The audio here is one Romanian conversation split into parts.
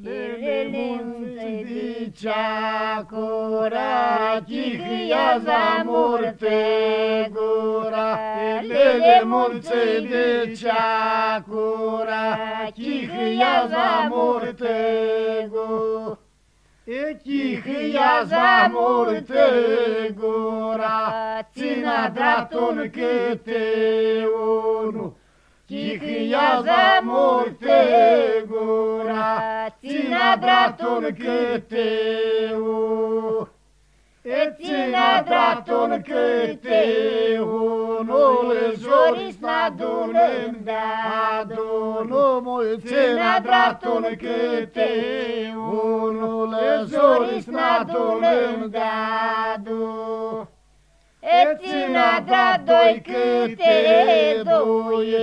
Lele munți dicea cura, chihia zamurte gura. Lele munți dicea cura, chihia zamurte gura. Chihia zamurte gura, țina draton câte unu. Chihia zamurte gura, țina draton câte unu. Țina draton câte unul, zoris n-adunem de-adunul. Țina draton câte unul, zoris n-adunem de-adunul. Țina doi câte doi,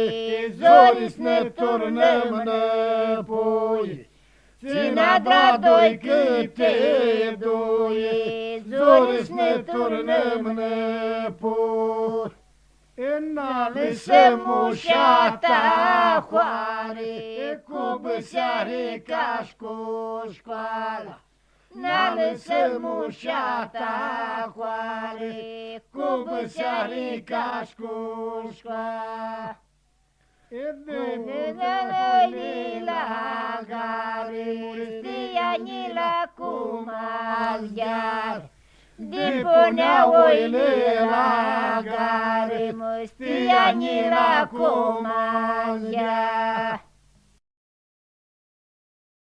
zoris ne turnăm înapoi. Țina doi câte doi, zoris ne turnăm înapoi. Înalăsăm ușa ta hoare, cu băseare ca școala. N-alăsăm ușa ta hoare, cu băseare ca școala. Dă-ne la gare, stia-ni la cum al-ghear. De-puneau oile la gare, stia-ni la cum al-ghear.